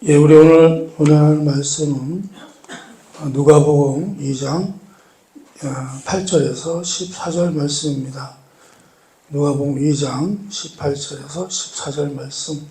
예, 우리 오늘 할 말씀은 누가복음 2장 8절에서 14절 말씀입니다. 누가복음 2장 18절에서 14절 말씀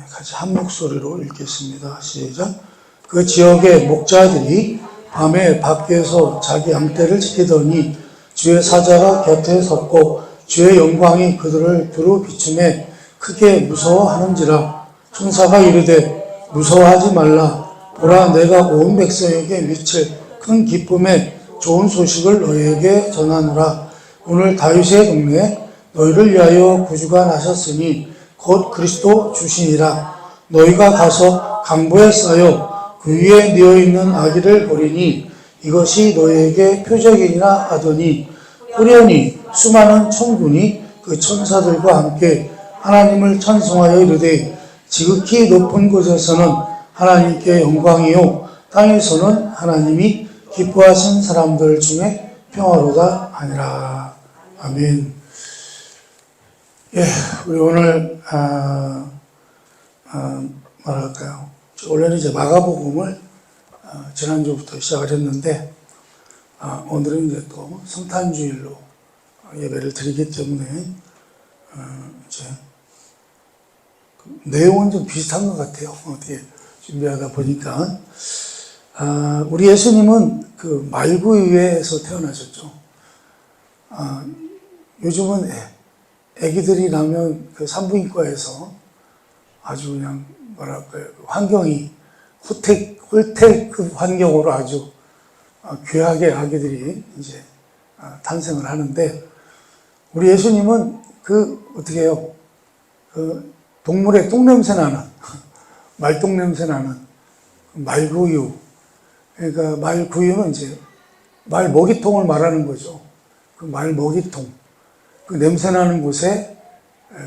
같이 한 목소리로 읽겠습니다. 시작. 그 지역의 목자들이 밤에 밖에서 자기 양떼를 지키더니 주의 사자가 곁에 섰고 주의 영광이 그들을 두루 비추매 크게 무서워하는지라. 천사가 이르되 무서워하지 말라. 보라, 내가 온 백성에게 미칠 큰 기쁨의 좋은 소식을 너희에게 전하노라. 오늘 다윗의 동네에 너희를 위하여 구주가 나셨으니 곧 그리스도 주시니라. 너희가 가서 강보에 쌓여 그 위에 뉘어있는 아기를 보리니 이것이 너희에게 표적이니라 하더니 후련히 수많은 천군이 그 천사들과 함께 하나님을 찬송하여 이르되 지극히 높은 곳에서는 하나님께 영광이요 땅에서는 하나님이 기뻐하신 사람들 중에 평화로다 하니라. 아멘. 예, 우리 오늘 뭐랄까요? 원래는 이제 마가복음을 지난주부터 시작을 했는데 오늘은 이제 또 성탄주일로 예배를 드리기 때문에 이제 내용은 좀 비슷한 것 같아요. 어떻게 준비하다 보니까 우리 예수님은 그 말구유에서 태어나셨죠. 요즘은 아기들이 나면 그 산부인과에서 아주 그냥 뭐랄까요, 환경이 홀텍 환경으로 아주 귀하게 아기들이 이제 탄생을 하는데 우리 예수님은 어떻게 해요? 동물의 똥냄새 나는, 말똥냄새 나는 말구유. 그러니까 말구유는 이제 말 먹이통을 말하는 거죠. 그 말 먹이통. 그 냄새 나는 곳에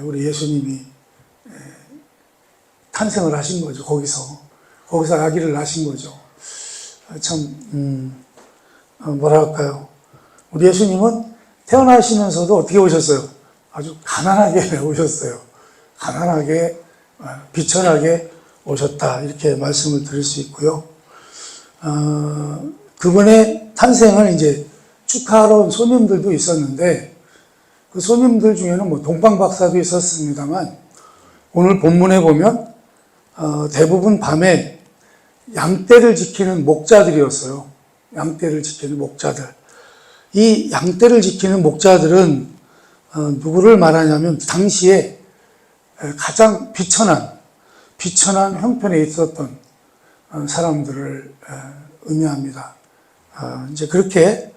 우리 예수님이 탄생을 하신 거죠. 거기서 아기를 낳으신 거죠. 참, 뭐랄까요. 우리 예수님은 태어나시면서도 어떻게 오셨어요? 아주 가난하게 오셨어요. 가난하게, 비천하게 오셨다. 이렇게 말씀을 드릴 수 있고요. 그분의 탄생을 이제 축하하러 온 손님들도 있었는데, 그 손님들 중에는 뭐 동방박사도 있었습니다만, 오늘 본문에 보면, 대부분 밤에 양떼를 지키는 목자들이었어요. 양떼를 지키는 목자들. 이 양떼를 지키는 목자들은, 누구를 말하냐면, 당시에 가장 비천한 형편에 있었던 사람들을 의미합니다. 이제 그렇게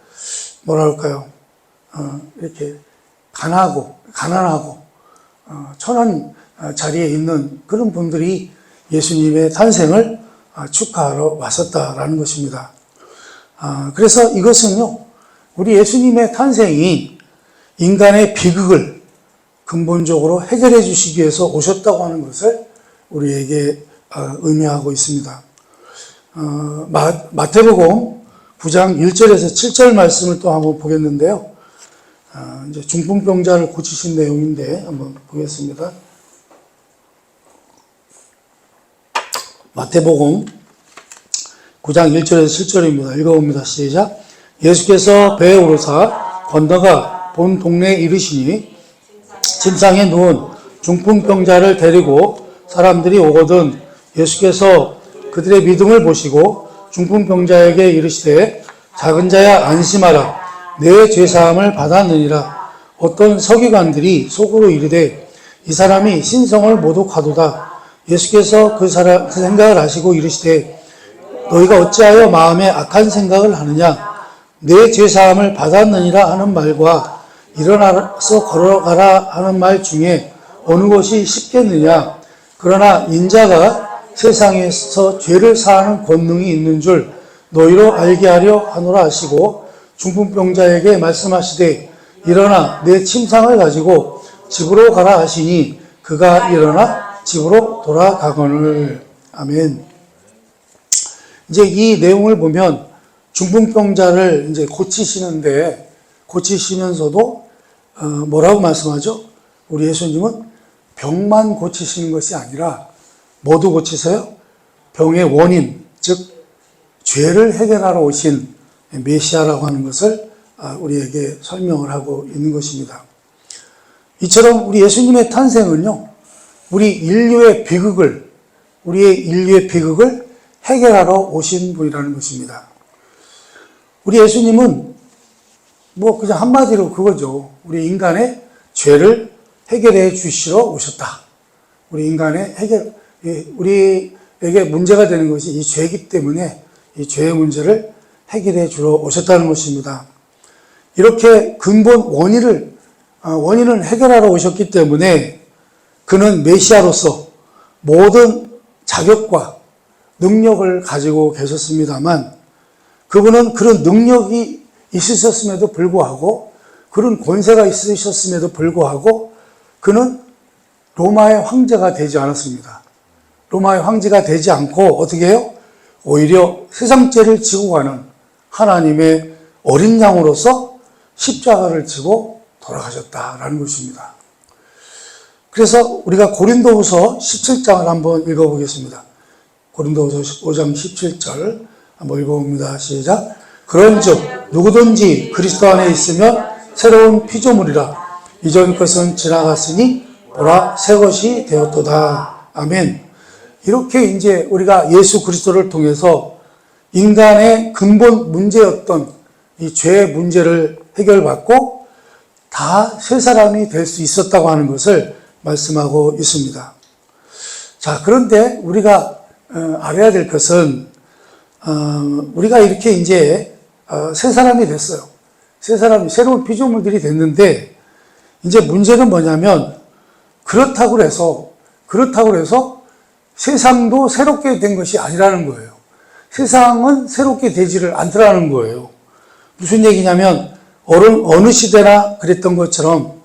뭐랄까요, 이렇게 가난하고 천한 자리에 있는 그런 분들이 예수님의 탄생을 축하하러 왔었다라는 것입니다. 그래서 이것은요, 우리 예수님의 탄생이 인간의 비극을 근본적으로 해결해 주시기 위해서 오셨다고 하는 것을 우리에게 의미하고 있습니다. 마태복음 9장 1절에서 7절 말씀을 또 한번 보겠는데요. 이제 중풍병자를 고치신 내용인데 한번 보겠습니다. 마태복음 9장 1절에서 7절입니다. 읽어봅니다. 시작. 예수께서 배에 오르사 건너가 본 동네에 이르시니 침상에 누운 중풍병자를 데리고 사람들이 오거든 예수께서 그들의 믿음을 보시고 중풍병자에게 이르시되 작은 자야 안심하라. 내 죄사함을 받았느니라. 어떤 서기관들이 속으로 이르되 이 사람이 신성을 모독하도다. 예수께서 그 생각을 하시고 이르시되 너희가 어찌하여 마음에 악한 생각을 하느냐. 내 죄사함을 받았느니라 하는 말과 일어나서 걸어가라 하는 말 중에 어느 것이 쉽겠느냐. 그러나 인자가 세상에서 죄를 사하는 권능이 있는 줄 너희로 알게 하려 하노라 하시고 중풍병자에게 말씀하시되 일어나 내 침상을 가지고 집으로 가라 하시니 그가 일어나 집으로 돌아가거늘. 아멘. 이제 이 내용을 보면 중풍병자를 이제 고치시면서도 뭐라고 말씀하죠? 우리 예수님은 병만 고치시는 것이 아니라 모두 고치세요. 병의 원인, 즉 죄를 해결하러 오신 메시아라고 하는 것을 우리에게 설명을 하고 있는 것입니다. 이처럼 우리 예수님의 탄생은요, 우리의 인류의 비극을 해결하러 오신 분이라는 것입니다. 우리 예수님은 그냥 한마디로 그거죠. 우리 인간의 죄를 해결해 주시러 오셨다. 우리에게 문제가 되는 것이 이 죄이기 때문에 이 죄의 문제를 해결해 주러 오셨다는 것입니다. 이렇게 근본 원인을 해결하러 오셨기 때문에 그는 메시아로서 모든 자격과 능력을 가지고 계셨습니다만, 그분은 그런 능력이 있으셨음에도 불구하고, 그런 권세가 있으셨음에도 불구하고 그는 로마의 황제가 되지 않았습니다. 로마의 황제가 되지 않고 어떻게 해요? 오히려 세상 죄를 지고 가는 하나님의 어린 양으로서 십자가를 지고 돌아가셨다라는 것입니다. 그래서 우리가 고린도후서 17장을 한번 읽어보겠습니다. 고린도후서 5장 17절 한번 읽어봅니다. 시작. 그런즉 누구든지 그리스도 안에 있으면 새로운 피조물이라. 이전 것은 지나갔으니 보라 새 것이 되었도다. 아멘. 이렇게 이제 우리가 예수 그리스도를 통해서 인간의 근본 문제였던 이 죄의 문제를 해결받고 다 새 사람이 될 수 있었다고 하는 것을 말씀하고 있습니다. 자, 그런데 우리가 알아야 될 것은 우리가 이렇게 이제 새 사람이 됐어요. 새로운 피조물들이 됐는데, 이제 문제는 뭐냐면, 그렇다고 해서 세상도 새롭게 된 것이 아니라는 거예요. 세상은 새롭게 되지를 않더라는 거예요. 무슨 얘기냐면, 어느 시대나 그랬던 것처럼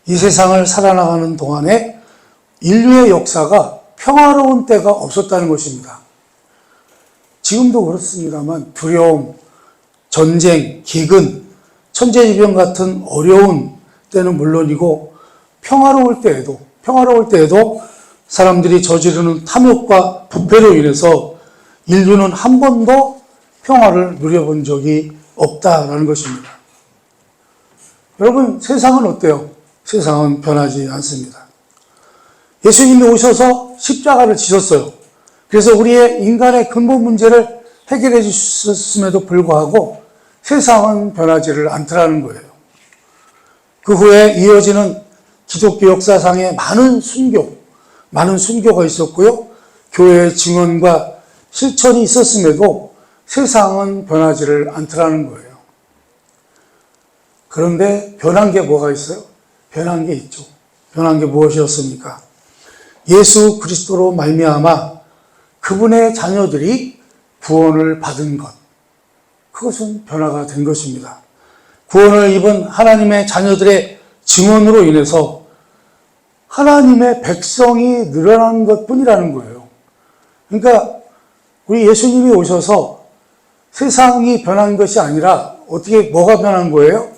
이 세상을 살아나가는 동안에 인류의 역사가 평화로운 때가 없었다는 것입니다. 지금도 그렇습니다만 두려움, 전쟁, 기근, 천재지변 같은 어려운 때는 물론이고 평화로울 때에도 사람들이 저지르는 탐욕과 부패로 인해서 인류는 한 번도 평화를 누려본 적이 없다라는 것입니다. 여러분, 세상은 어때요? 세상은 변하지 않습니다. 예수님이 오셔서 십자가를 지셨어요. 그래서 우리의 인간의 근본 문제를 해결해 주셨음에도 불구하고 세상은 변하지를 않더라는 거예요. 그 후에 이어지는 기독교 역사상에 많은 순교가 있었고요. 교회의 증언과 실천이 있었음에도 세상은 변하지를 않더라는 거예요. 그런데 변한 게 뭐가 있어요? 변한 게 있죠. 변한 게 무엇이었습니까? 예수 그리스도로 말미암아 그분의 자녀들이 구원을 받은 것. 그것은 변화가 된 것입니다. 구원을 입은 하나님의 자녀들의 증언으로 인해서 하나님의 백성이 늘어난 것뿐이라는 거예요. 그러니까 우리 예수님이 오셔서 세상이 변한 것이 아니라 뭐가 변한 거예요?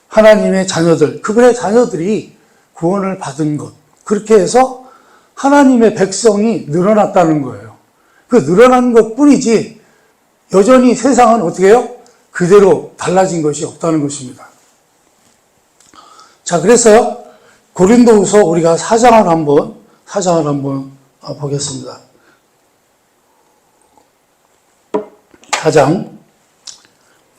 하나님의 자녀들, 그분의 자녀들이 구원을 받은 것. 그렇게 해서 하나님의 백성이 늘어났다는 거예요. 그 늘어난 것 뿐이지 여전히 세상은 어떻게 해요? 그대로 달라진 것이 없다는 것입니다. 자, 그래서요, 고린도후서 우리가 4장을 한번 보겠습니다. 4장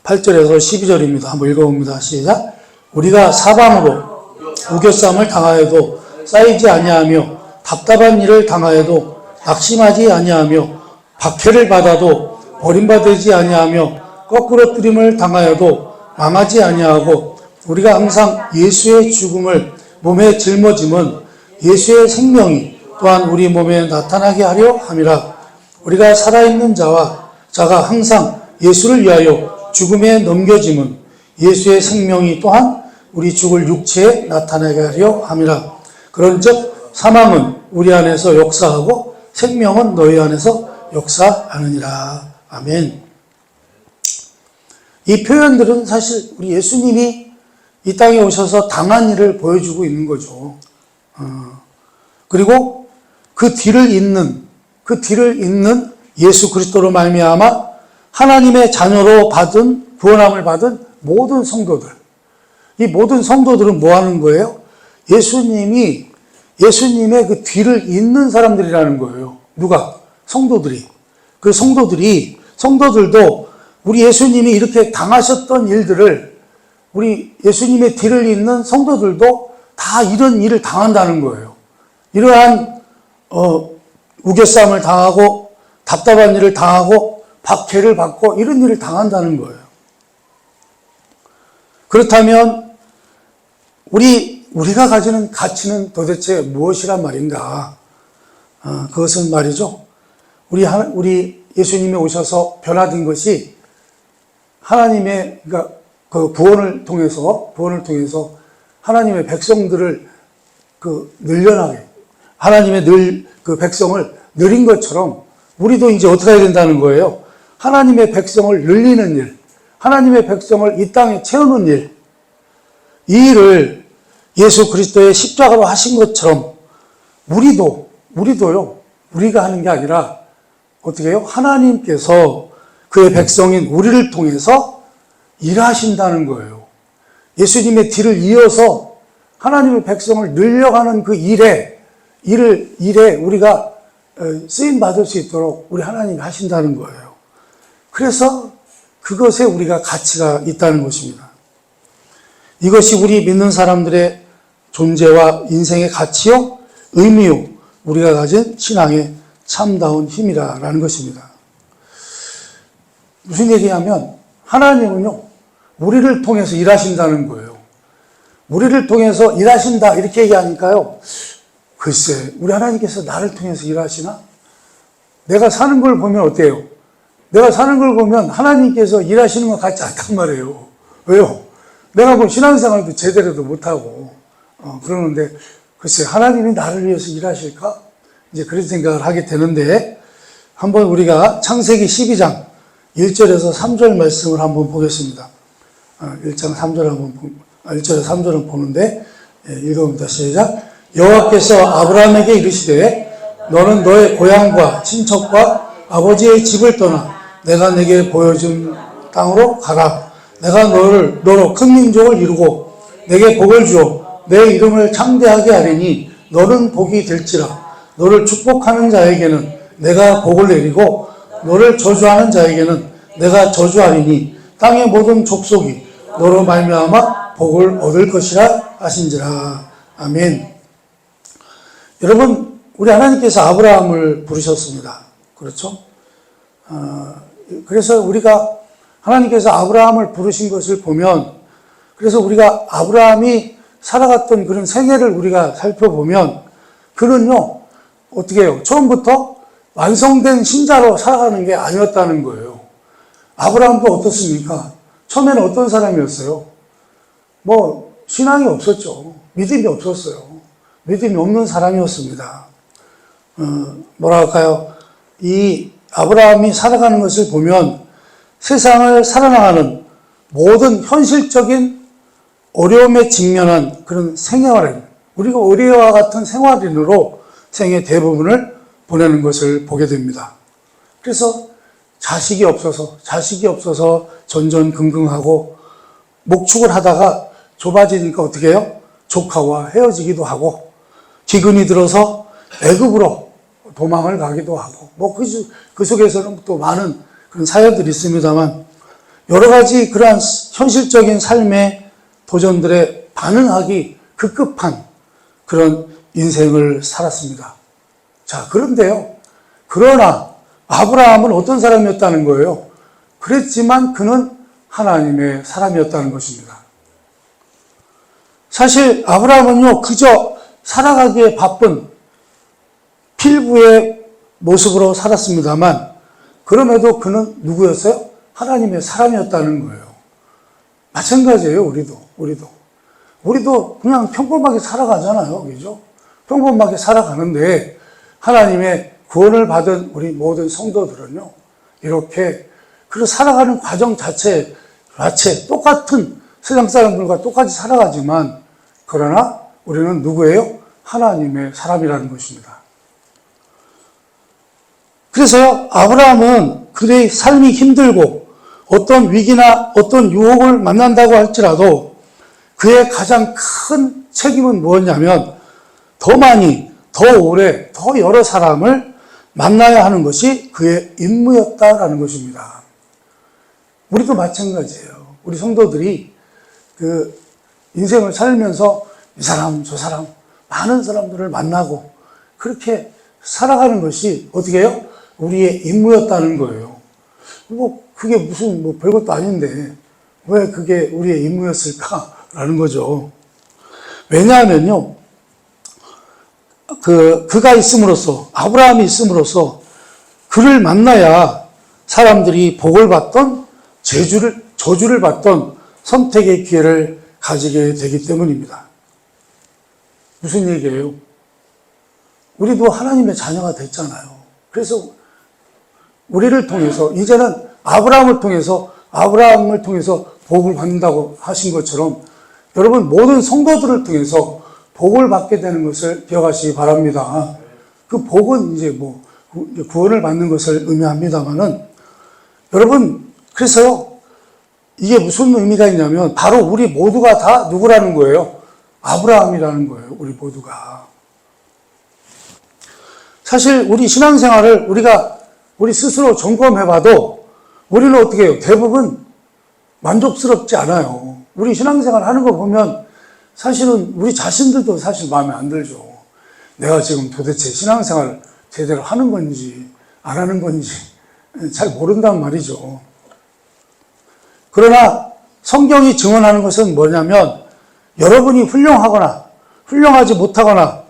8절에서 12절입니다. 한번 읽어봅니다. 시작. 우리가 사방으로 우겨쌈을 당하여도 쌓이지 아니하며 답답한 일을 당하여도 낙심하지 아니하며 박해를 받아도 버림받지 아니하며 거꾸로 뜨림을 당하여도 망하지 아니하고 우리가 항상 예수의 죽음을 몸에 짊어짐은 예수의 생명이 또한 우리 몸에 나타나게 하려 함이라. 우리가 살아있는 자가 항상 예수를 위하여 죽음에 넘겨짐은 예수의 생명이 또한 우리 죽을 육체에 나타나게 하려 함이라. 그런즉 사망은 우리 안에서 역사하고 생명은 너희 안에서 역사하느니라. 아멘. 이 표현들은 사실 우리 예수님이 이 땅에 오셔서 당한 일을 보여주고 있는 거죠. 그리고 그 뒤를 잇는 예수 그리스도로 말미암아 하나님의 자녀로 구원함을 받은 모든 성도들. 이 모든 성도들은 뭐 하는 거예요? 예수님의 그 뒤를 잇는 사람들이라는 거예요. 누가? 성도들이. 그 성도들도 우리 예수님이 이렇게 당하셨던 일들을 우리 예수님의 뒤를 잇는 성도들도 다 이런 일을 당한다는 거예요. 이러한 우겨싸움을 당하고 답답한 일을 당하고 박해를 받고 이런 일을 당한다는 거예요. 그렇다면 우리가 가지는 가치는 도대체 무엇이란 말인가? 그것은 말이죠. 우리 예수님이 오셔서 변화된 것이 하나님의 그 구원을 통해서 하나님의 백성들을 늘려나게 하나님의 그 백성을 늘린 것처럼 우리도 이제 어떻게 해야 된다는 거예요? 하나님의 백성을 늘리는 일, 하나님의 백성을 이 땅에 채우는 일, 이 일을 예수 그리스도의 십자가로 하신 것처럼 우리도요, 우리가 하는 게 아니라 어떻게 해요? 하나님께서 그의 백성인 우리를 통해서 일하신다는 거예요. 예수님의 뒤를 이어서 하나님의 백성을 늘려가는 그 일에 우리가 쓰임 받을 수 있도록 우리 하나님이 하신다는 거예요. 그래서 그것에 우리가 가치가 있다는 것입니다. 이것이 우리 믿는 사람들의 존재와 인생의 가치요, 의미요, 우리가 가진 신앙의 참다운 힘이라는 것입니다. 무슨 얘기냐면 하나님은요, 우리를 통해서 일하신다는 거예요. 우리를 통해서 일하신다 이렇게 얘기하니까요, 글쎄 우리 하나님께서 나를 통해서 일하시나? 내가 사는 걸 보면 어때요? 내가 사는 걸 보면 하나님께서 일하시는 것 같지 않단 말이에요. 왜요? 내가 뭐 신앙생활도 제대로도 못하고 그러는데 글쎄 하나님이 나를 위해서 일하실까? 이제 그런 생각을 하게 되는데 한번 우리가 창세기 12장 1절에서 3절 말씀을 한번 보겠습니다. 1절에서 3절은 보는데 읽어봅니다. 시작. 여호와께서 아브라함에게 이르시되 너는 너의 고향과 친척과 아버지의 집을 떠나 내가 내게 보여준 땅으로 가라. 내가 너로 큰 민족을 이루고 내게 복을 주어 내 이름을 창대하게 하리니 너는 복이 될지라. 너를 축복하는 자에게는 내가 복을 내리고 너를 저주하는 자에게는 내가 저주하리니 땅의 모든 족속이 너로 말미암아 복을 얻을 것이라 하신지라. 아멘. 여러분, 우리 하나님께서 아브라함을 부르셨습니다. 그렇죠? 그래서 우리가 하나님께서 아브라함을 부르신 것을 보면, 그래서 우리가 아브라함이 살아갔던 그런 생애를 우리가 살펴보면, 그는요, 어떻게 해요? 처음부터 완성된 신자로 살아가는 게 아니었다는 거예요. 아브라함도 어떻습니까? 처음에는 어떤 사람이었어요? 신앙이 없었죠. 믿음이 없었어요. 믿음이 없는 사람이었습니다. 뭐라 할까요? 이 아브라함이 살아가는 것을 보면 세상을 살아나가는 모든 현실적인 어려움에 직면한 그런 생활인, 우리가 의뢰와 같은 생활인으로 생애 대부분을 보내는 것을 보게 됩니다. 그래서 자식이 없어서 전전긍긍하고 목축을 하다가 좁아지니까 어떻게 해요? 조카와 헤어지기도 하고 기근이 들어서 애굽으로 도망을 가기도 하고 그 속에서는 또 많은 그런 사연들이 있습니다만 여러 가지 그러한 현실적인 삶의 도전들에 반응하기 급급한 그런 인생을 살았습니다. 자, 그러나 아브라함은 어떤 사람이었다는 거예요? 그랬지만 그는 하나님의 사람이었다는 것입니다. 사실 아브라함은요, 그저 살아가기에 바쁜 필부의 모습으로 살았습니다만 그럼에도 그는 누구였어요? 하나님의 사람이었다는 거예요. 마찬가지예요, 우리도 그냥 평범하게 살아가잖아요. 그죠? 평범하게 살아가는데 하나님의 구원을 받은 우리 모든 성도들은요, 이렇게 그 살아가는 과정 자체 똑같은 세상 사람들과 똑같이 살아가지만 그러나 우리는 누구예요? 하나님의 사람이라는 것입니다. 그래서요, 아브라함은 그의 삶이 힘들고 어떤 위기나 어떤 유혹을 만난다고 할지라도 그의 가장 큰 책임은 무엇이냐면 더 많이, 더 오래, 더 여러 사람을 만나야 하는 것이 그의 임무였다라는 것입니다. 우리도 마찬가지예요. 우리 성도들이 그 인생을 살면서 이 사람, 저 사람, 많은 사람들을 만나고 그렇게 살아가는 것이 어떻게 해요? 우리의 임무였다는 거예요. 그게 무슨 별것도 아닌데 왜 그게 우리의 임무였을까라는 거죠. 왜냐하면요, 그가 있음으로써, 아브라함이 있음으로써 그를 만나야 사람들이 복을 받던 저주를 받던 선택의 기회를 가지게 되기 때문입니다. 무슨 얘기예요? 우리도 하나님의 자녀가 됐잖아요. 그래서 우리를 통해서 이제는 아브라함을 통해서 복을 받는다고 하신 것처럼 여러분 모든 성도들을 통해서 복을 받게 되는 것을 기억하시기 바랍니다. 그 복은 이제 구원을 받는 것을 의미합니다만은 여러분 그래서요 이게 무슨 의미가 있냐면 바로 우리 모두가 다 누구라는 거예요? 아브라함이라는 거예요. 우리 모두가. 사실 우리 신앙생활을 우리 스스로 점검해봐도 우리는 어떻게 해요? 대부분 만족스럽지 않아요. 우리 신앙생활 하는 거 보면 사실은 우리 자신들도 사실 마음에 안 들죠. 내가 지금 도대체 신앙생활 제대로 하는 건지 안 하는 건지 잘 모른단 말이죠. 그러나 성경이 증언하는 것은 뭐냐면 여러분이 훌륭하거나 훌륭하지 못하거나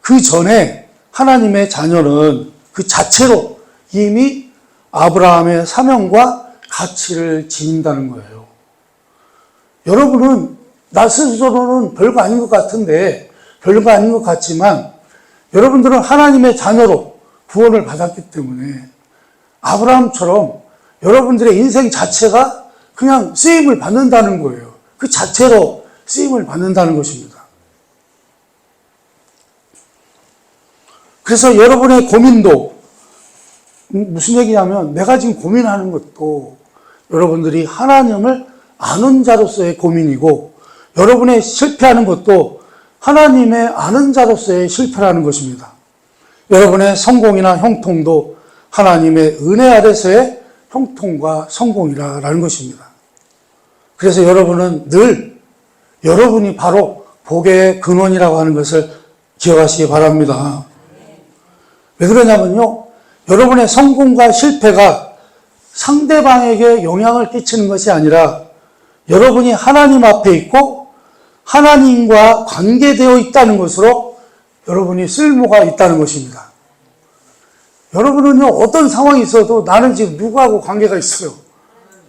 그 전에 하나님의 자녀는 그 자체로 이미 아브라함의 사명과 가치를 지닌다는 거예요. 여러분은 나 스스로는 별거 아닌 것 같은데 별거 아닌 것 같지만 여러분들은 하나님의 자녀로 구원을 받았기 때문에 아브라함처럼 여러분들의 인생 자체가 그냥 쓰임을 받는다는 거예요. 그 자체로 쓰임을 받는다는 것입니다. 그래서 여러분의 고민도 무슨 얘기냐면 내가 지금 고민하는 것도 여러분들이 하나님을 아는 자로서의 고민이고 여러분의 실패하는 것도 하나님의 아는 자로서의 실패라는 것입니다. 여러분의 성공이나 형통도 하나님의 은혜 아래서의 형통과 성공이라는 것입니다. 그래서 여러분은 늘 여러분이 바로 복의 근원이라고 하는 것을 기억하시기 바랍니다. 왜 그러냐면요, 여러분의 성공과 실패가 상대방에게 영향을 끼치는 것이 아니라 여러분이 하나님 앞에 있고 하나님과 관계되어 있다는 것으로 여러분이 쓸모가 있다는 것입니다. 여러분은요, 어떤 상황이 있어도 나는 지금 누구하고 관계가 있어요?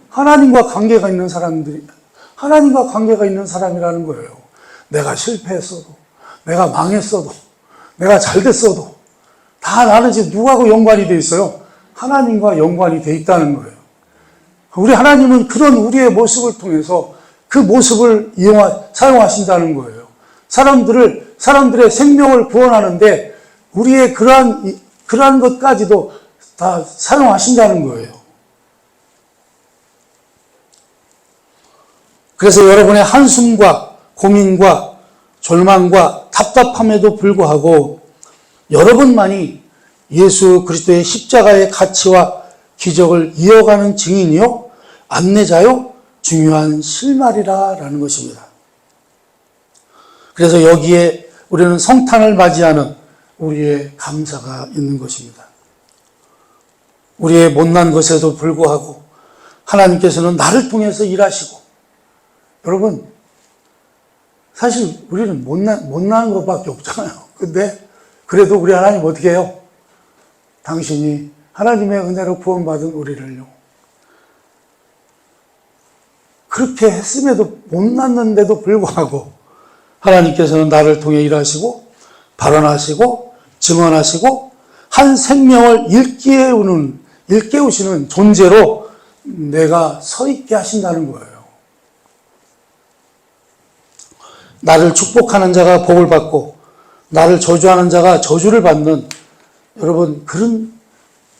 하나님과 관계가 있는 사람이라는 거예요. 내가 실패했어도, 내가 망했어도, 내가 잘됐어도 다 나는 지금 누구하고 연관이 돼 있어요? 하나님과 연관이 돼 있다는 거예요. 우리 하나님은 그런 우리의 모습을 통해서 그 모습을 사용하신다는 거예요. 사람들의 생명을 구원하는데 우리의 그러한 것까지도 다 사용하신다는 거예요. 그래서 여러분의 한숨과 고민과 절망과 답답함에도 불구하고 여러분만이 예수 그리스도의 십자가의 가치와 기적을 이어가는 증인이요, 안내자요, 중요한 실마리라라는 것입니다. 그래서 여기에 우리는 성탄을 맞이하는 우리의 감사가 있는 것입니다. 우리의 못난 것에도 불구하고 하나님께서는 나를 통해서 일하시고, 여러분 사실 우리는 못난 것밖에 없잖아요. 근데 그래도 우리 하나님 어떻게 해요? 당신이 하나님의 은혜로 구원받은 우리를요, 그렇게 했음에도 못났는데도 불구하고 하나님께서는 나를 통해 일하시고 발언하시고 증언하시고 한 생명을 일깨우시는 존재로 내가 서 있게 하신다는 거예요. 나를 축복하는 자가 복을 받고 나를 저주하는 자가 저주를 받는, 여러분, 그런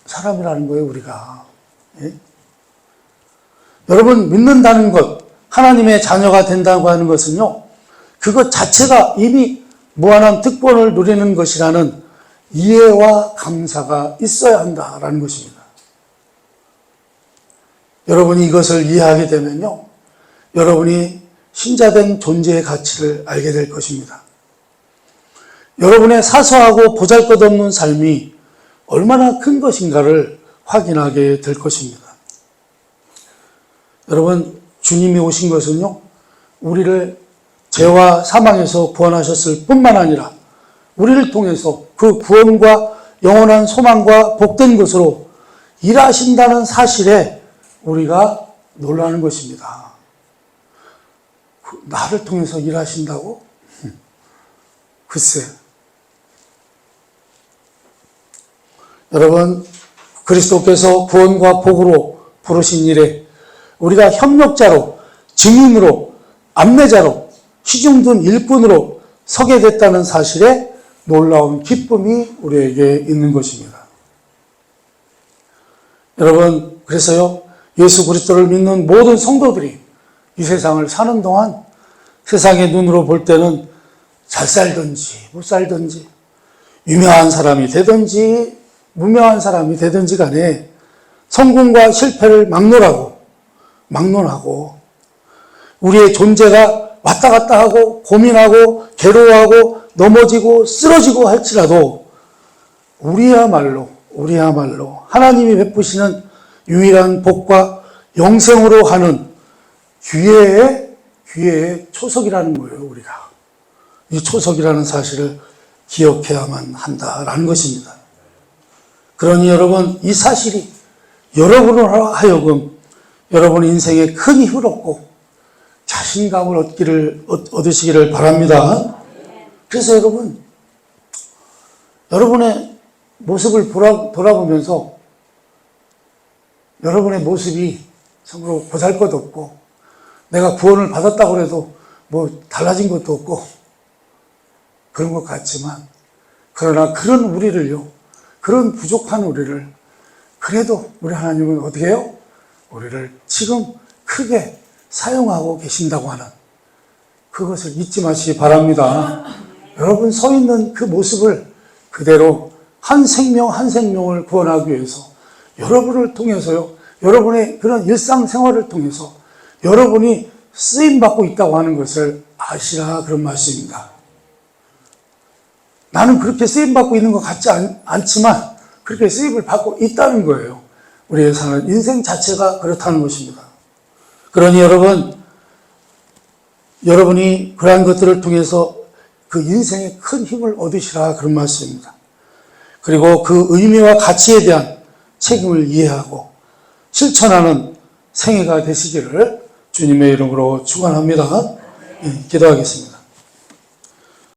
사람이라는 거예요, 우리가. 예? 여러분, 믿는다는 것, 하나님의 자녀가 된다고 하는 것은요, 그것 자체가 이미 무한한 특권을 누리는 것이라는 이해와 감사가 있어야 한다라는 것입니다. 여러분이 이것을 이해하게 되면요, 여러분이 신자된 존재의 가치를 알게 될 것입니다. 여러분의 사소하고 보잘것없는 삶이 얼마나 큰 것인가를 확인하게 될 것입니다. 여러분, 주님이 오신 것은요, 우리를 죄와 사망에서 구원하셨을 뿐만 아니라 우리를 통해서 그 구원과 영원한 소망과 복된 것으로 일하신다는 사실에 우리가 놀라는 것입니다. 나를 통해서 일하신다고? 글쎄. 여러분, 그리스도께서 구원과 복으로 부르신 일에 우리가 협력자로, 증인으로, 안내자로, 시중둔 일꾼으로 서게 됐다는 사실에 놀라운 기쁨이 우리에게 있는 것입니다. 여러분, 그래서요, 예수 그리스도를 믿는 모든 성도들이 이 세상을 사는 동안 세상의 눈으로 볼 때는 잘 살든지 못 살든지 유명한 사람이 되든지 무명한 사람이 되든지 간에 성공과 실패를 막론하고 우리의 존재가 왔다 갔다 하고 고민하고 괴로워하고 넘어지고 쓰러지고 할지라도 우리야말로 하나님이 베푸시는 유일한 복과 영생으로 가는 기회의 초석이라는 거예요, 우리가. 이 초석이라는 사실을 기억해야만 한다라는 것입니다. 그러니 여러분, 이 사실이 여러분으로 하여금 여러분 인생에 큰 힘을 얻고 자신감을 얻으시기를 바랍니다. 그래서 여러분의 모습을 돌아보면서 여러분의 모습이 참으로 보잘것없고 내가 구원을 받았다고 해도 뭐 달라진 것도 없고 그런 것 같지만 그러나 그런 우리를요, 그런 부족한 우리를 그래도 우리 하나님은 어떻게 해요? 우리를 지금 크게 사용하고 계신다고 하는 그것을 잊지 마시기 바랍니다. 여러분 서 있는 그 모습을 그대로 한 생명 한 생명을 구원하기 위해서 여러분을 통해서요, 여러분의 그런 일상생활을 통해서 여러분이 쓰임받고 있다고 하는 것을 아시라 그런 말씀입니다. 나는 그렇게 쓰임받고 있는 것 같지 않지만 그렇게 쓰임을 받고 있다는 거예요. 우리의 사는 인생 자체가 그렇다는 것입니다. 그러니 여러분이 그러한 것들을 통해서 그 인생에 큰 힘을 얻으시라 그런 말씀입니다. 그리고 그 의미와 가치에 대한 책임을 이해하고 실천하는 생애가 되시기를 주님의 이름으로 축원합니다. 기도하겠습니다.